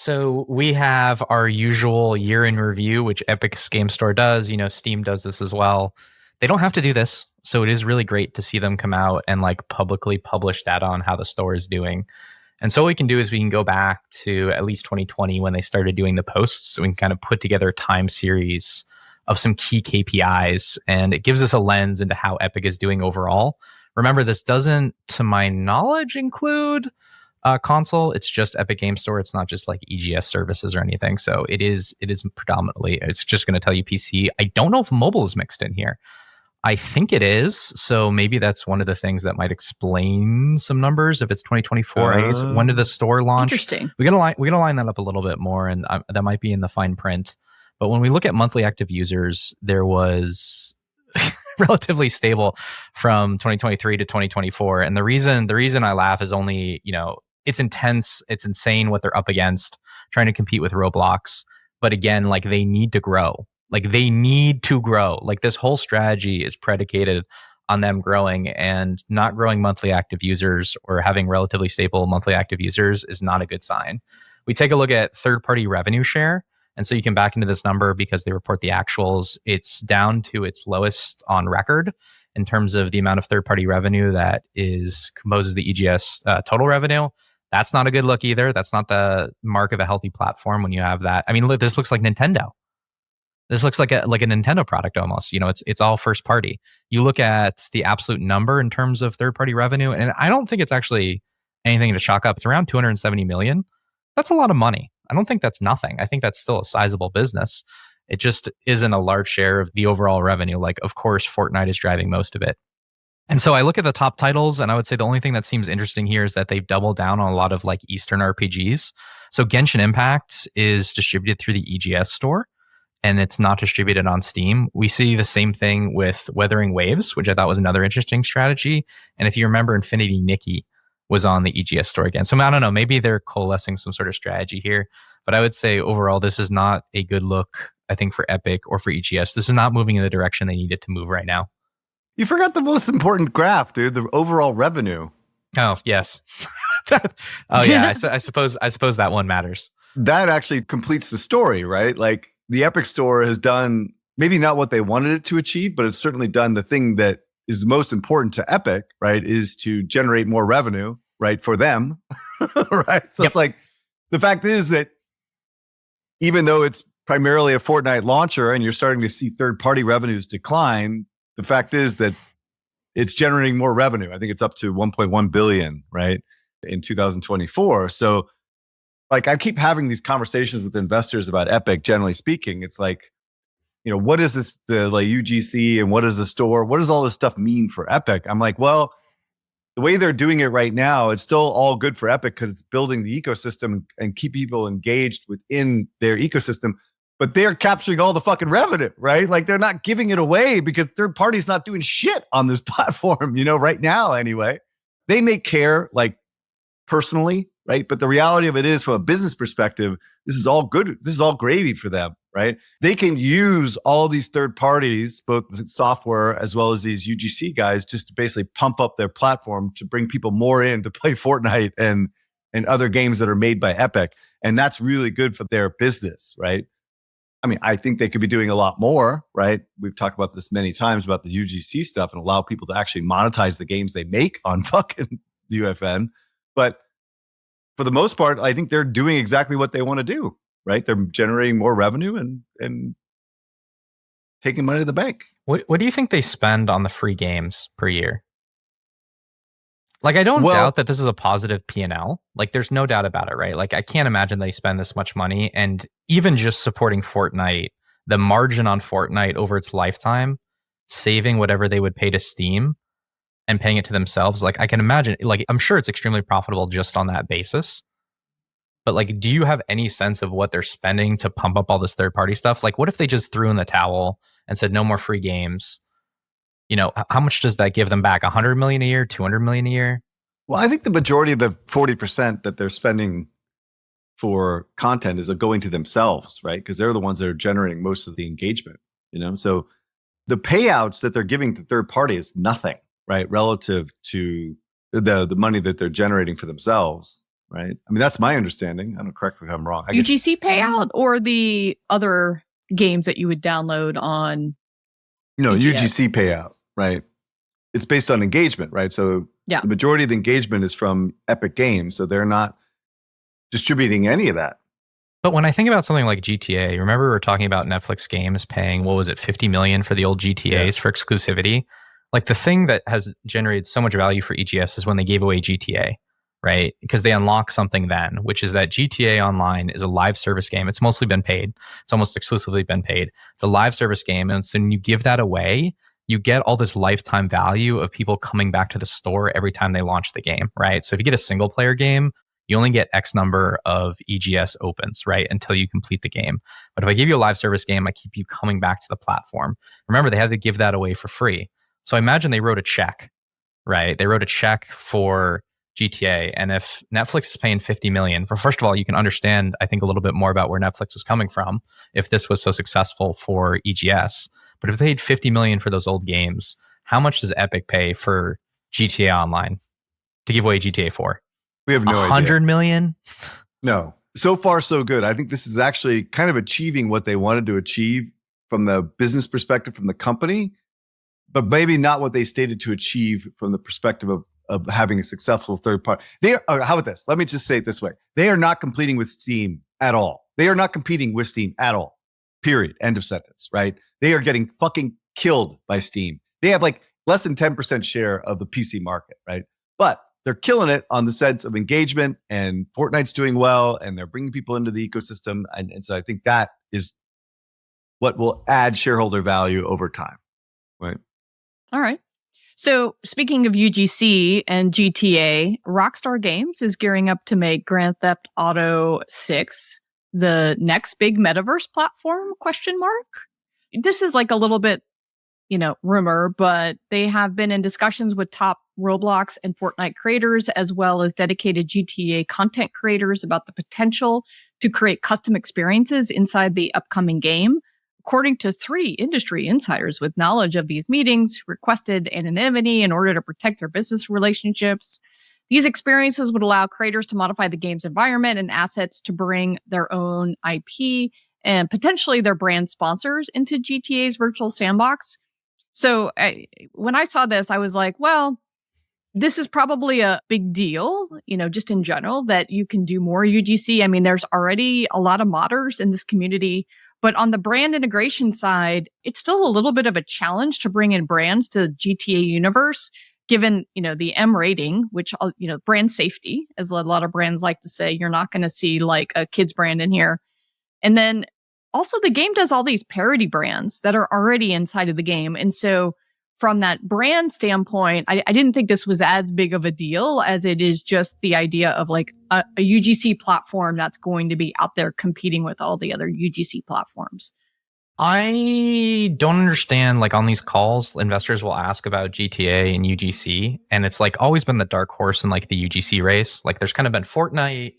So we have our usual year in review, which Epic's Game Store does. Steam does this as well. They don't have to do this, so it is really great to see them come out and like publicly publish data on how the store is doing. And so what we can do is we can go back to at least 2020 when they started doing the posts. So we can kind of put together a time series of some key KPIs, and it gives us a lens into how Epic is doing overall. Remember, this doesn't, to my knowledge, include console. It's just Epic Game Store. It's not just like EGS services or anything. So it is predominantly, it's just going to tell you PC. I don't know if mobile is mixed in here. I think it is. So maybe that's one of the things that might explain some numbers if it's 2024. I guess when did the store launch? Interesting. We gotta line that up a little bit more, and that might be in the fine print. But when we look at monthly active users, there was relatively stable from 2023 to 2024. And the reason I laugh is only, it's intense, it's insane what they're up against, trying to compete with Roblox. But again, like they need to grow. Like this whole strategy is predicated on them growing, and not growing monthly active users or having relatively stable monthly active users is not a good sign. We take a look at third-party revenue share. And so you can back into this number because they report the actuals. It's down to its lowest on record in terms of the amount of third-party revenue that composes the EGS total revenue. That's not a good look either. That's not the mark of a healthy platform when you have that. I mean, look, this looks like Nintendo. This looks like a Nintendo product almost. It's all first party. You look at the absolute number in terms of third-party revenue, and I don't think it's actually anything to chalk up. It's around 270 million. That's a lot of money. I don't think that's nothing. I think that's still a sizable business. It just isn't a large share of the overall revenue. Like, of course, Fortnite is driving most of it. And so I look at the top titles, and I would say the only thing that seems interesting here is that they've doubled down on a lot of like Eastern RPGs. So Genshin Impact is distributed through the EGS store, and it's not distributed on Steam. We see the same thing with Wuthering Waves, which I thought was another interesting strategy. And if you remember, Infinity Nikki was on the EGS store again. So I don't know, maybe they're coalescing some sort of strategy here. But I would say overall, this is not a good look, I think, for Epic or for EGS. This is not moving in the direction they need it to move right now. You forgot the most important graph, dude, the overall revenue. Oh, yes. Oh, yeah, I suppose that one matters. That actually completes the story, right? Like the Epic Store has done maybe not what they wanted it to achieve, but it's certainly done the thing that is most important to Epic, right? Is to generate more revenue, right? For them, right? So It's like, the fact is that even though it's primarily a Fortnite launcher and you're starting to see third-party revenues decline, the fact is that it's generating more revenue. I think it's up to 1.1 billion, right? In 2024. So like, I keep having these conversations with investors about Epic, generally speaking. It's like, what is this, the like UGC, and what is the store? What does all this stuff mean for Epic? I'm like, well, the way they're doing it right now, it's still all good for Epic because it's building the ecosystem and keep people engaged within their ecosystem. But they're capturing all the fucking revenue, right? Like they're not giving it away because third parties not doing shit on this platform, right now anyway. They may care like personally, right? But the reality of it is, from a business perspective, this is all good. This is all gravy for them, right? They can use all these third parties, both the software as well as these UGC guys, just to basically pump up their platform to bring people more in to play Fortnite and other games that are made by Epic. And that's really good for their business, right? I mean, I think they could be doing a lot more, right? We've talked about this many times about the UGC stuff and allow people to actually monetize the games they make on fucking UFN. But for the most part, I think they're doing exactly what they want to do, right? They're generating more revenue and taking money to the bank. What do you think they spend on the free games per year? Like, I don't doubt that this is a positive P&L. Like, there's no doubt about it, right? Like, I can't imagine they spend this much money. And even just supporting Fortnite, the margin on Fortnite over its lifetime, saving whatever they would pay to Steam and paying it to themselves, like, I can imagine, like, I'm sure it's extremely profitable just on that basis. But, like, do you have any sense of what they're spending to pump up all this third-party stuff? Like, what if they just threw in the towel and said, no more free games? How much does that give them back? 100 million a year, 200 million a year? Well, I think the majority of the 40% that they're spending for content is going to themselves, right? Because they're the ones that are generating most of the engagement, So the payouts that they're giving to third party is nothing, right? Relative to the money that they're generating for themselves, right? I mean, that's my understanding. I don't correct me if I'm wrong. I guess, UGC payout or the other games that you would download on UGC payout, right? It's based on engagement, right? So Yeah. the majority of the engagement is from Epic Games, so they're not distributing any of that. But when I think about something like GTA, remember we were talking about Netflix games paying, what was it, 50 million for the old GTAs for exclusivity? Like the thing that has generated so much value for EGS is when they gave away GTA, right? Because they unlock something then, which is that GTA Online is a live service game. It's mostly been paid. It's almost exclusively been paid. It's a live service game. And so when you give that away, you get all this lifetime value of people coming back to the store every time they launch the game, right? So if you get a single player game, you only get X number of EGS opens, right? Until you complete the game. But if I give you a live service game, I keep you coming back to the platform. Remember, they had to give that away for free. So I imagine they wrote a check, right? They wrote a check for GTA. And if Netflix is paying 50 million, first of all, you can understand, I think, a little bit more about where Netflix was coming from if this was so successful for EGS. But if they paid 50 million for those old games, how much does Epic pay for GTA Online to give away GTA 4? We have no idea. 100 million? No. So far, so good. I think this is actually kind of achieving what they wanted to achieve from the business perspective from the company, but maybe not what they stated to achieve from the perspective of having a successful third party. How about this? Let me just say it this way. They are not competing with Steam at all. They are not competing with Steam at all. Period. End of sentence, right? They are getting fucking killed by Steam. They have like less than 10% share of the PC market, right? But they're killing it on the sense of engagement, and Fortnite's doing well, and they're bringing people into the ecosystem. And so I think that is what will add shareholder value over time, right? All right. So speaking of UGC and GTA, Rockstar Games is gearing up to make Grand Theft Auto 6 the next big metaverse platform, ? This is like a little bit, rumor, but they have been in discussions with top Roblox and Fortnite creators, as well as dedicated GTA content creators about the potential to create custom experiences inside the upcoming game. According to 3 industry insiders with knowledge of these meetings, requested anonymity in order to protect their business relationships. These experiences would allow creators to modify the game's environment and assets to bring their own IP and potentially their brand sponsors into GTA's virtual sandbox. So when I saw this, I was like, well, this is probably a big deal, just in general, that you can do more UGC. I mean, there's already a lot of modders in this community, but on the brand integration side, it's still a little bit of a challenge to bring in brands to GTA universe, given, the M rating, which, brand safety, as a lot of brands like to say, you're not going to see like a kids brand in here. And then also the game does all these parody brands that are already inside of the game. And so from that brand standpoint, I didn't think this was as big of a deal as it is just the idea of like a UGC platform that's going to be out there competing with all the other UGC platforms. I don't understand, like on these calls, investors will ask about GTA and UGC, and it's like always been the dark horse in like the UGC race. Like there's kind of been Fortnite,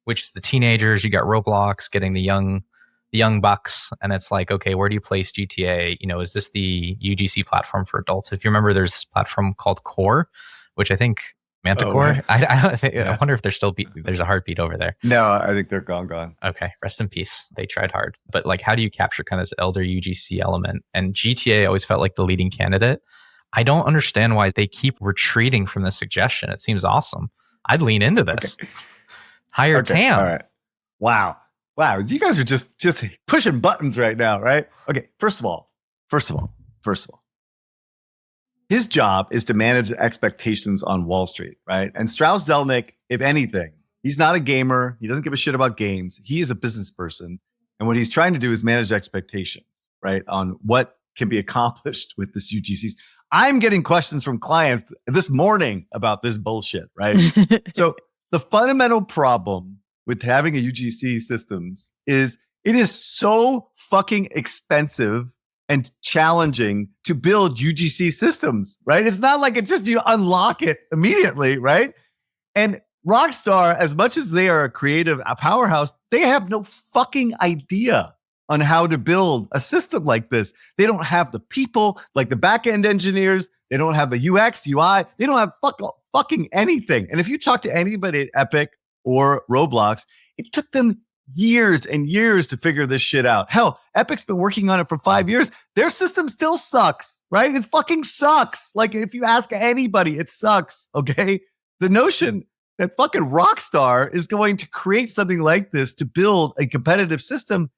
which is the teenagers. You got Roblox getting the young bucks, and it's like, okay, where do you place GTA? Is this the UGC platform for adults? If you remember, there's this platform called Core, which I think Manticore. Oh, right. I wonder if there's a heartbeat over there. No, I think they're gone. Okay, rest in peace. They tried hard, but like, how do you capture kind of this elder UGC element? And GTA always felt like the leading candidate. I don't understand why they keep retreating from this suggestion. It seems awesome. I'd lean into this. Okay. Higher TAM. All right. Wow. You guys are just pushing buttons right now, right? Okay. First of all, his job is to manage expectations on Wall Street, right? And Strauss Zelnick, if anything, he's not a gamer. He doesn't give a shit about games. He is a business person. And what he's trying to do is manage expectations, right? On what can be accomplished with this UGC. I'm getting questions from clients this morning about this bullshit, right? So the fundamental problem with having a UGC systems is it is so fucking expensive and challenging to build UGC systems, right? It's not like you unlock it immediately, right? And Rockstar, as much as they are a powerhouse, they have no fucking idea on how to build a system like this. They don't have the people, like the back-end engineers. They don't have the UX, UI. They don't have fucking anything. And if you talk to anybody at Epic or Roblox. It took them years and years to figure this shit out. Hell, Epic's been working on it for 5 years. Their system still sucks, right? It fucking sucks. Like, if you ask anybody, it sucks, okay? The notion that fucking Rockstar is going to create something like this to build a competitive system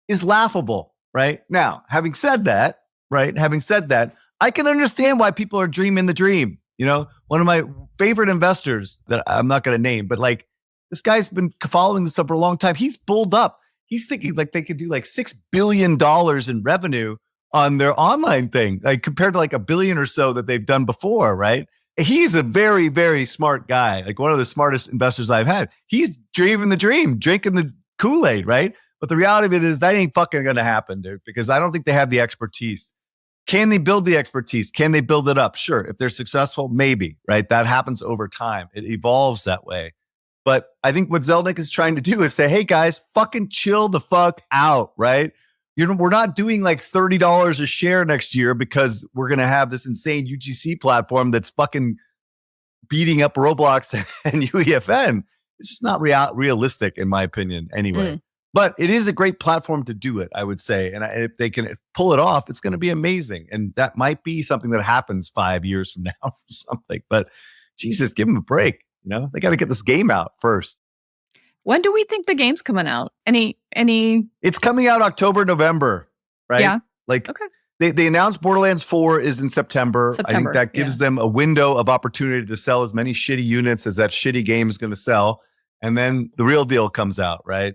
is laughable, right? Now, having said that, I can understand why people are dreaming the dream. You know, one of my favorite investors that I'm not going to name, but like, this guy's been following this stuff for a long time. He's bulled up. He's thinking like they could do like $6 billion in revenue on their online thing, like compared to like $1 billion or so that they've done before, right? He's a very, very smart guy, like one of the smartest investors I've had. He's dreaming the dream, drinking the Kool-Aid, right? But the reality of it is that ain't fucking going to happen, dude, because I don't think they have the expertise. Can they build the expertise? Can they build it up? Sure. If they're successful, maybe, right? That happens over time. It evolves that way. But I think what Zelnick is trying to do is say, hey, guys, fucking chill the fuck out, right? We're not doing like $30 a share next year because we're going to have this insane UGC platform that's fucking beating up Roblox and UEFN. It's just not realistic, in my opinion, anyway. But it is a great platform to do it, I would say. And if they can pull it off, it's going to be amazing. And that might be something that happens 5 years from now or something. But Jesus, give them a break. You know, they got to get this game out first. When do we think the game's coming out? Any? It's coming out October, November, right? Yeah. Like, okay. They announced Borderlands 4 is in September. I think that gives them a window of opportunity to sell as many shitty units as that shitty game is going to sell. And then the real deal comes out, right?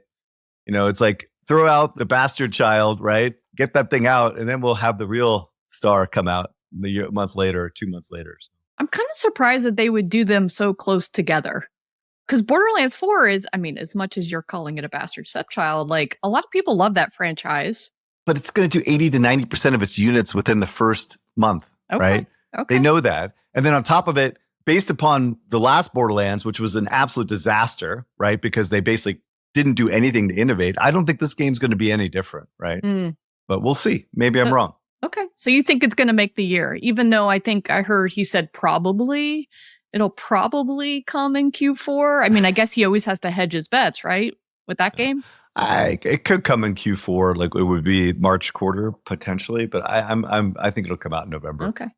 You know, it's like throw out the bastard child, right? Get that thing out, and then we'll have the real star come out a month later or 2 months later. So. I'm kind of surprised that they would do them so close together. Because Borderlands 4 is, I mean, as much as you're calling it a bastard stepchild, like a lot of people love that franchise. But it's going to do 80 to 90% of its units within the first month, right? Okay. They know that. And then on top of it, based upon the last Borderlands, which was an absolute disaster, right? Because they basically didn't do anything to innovate. I don't think this game's going to be any different, right? But we'll see. Maybe I'm wrong. Okay. So you think it's going to make the year, even though I think I heard he said probably. It'll probably come in Q4. I mean, I guess he always has to hedge his bets, right? With that game? It could come in Q4, like it would be March quarter potentially, but I think it'll come out in November. Okay.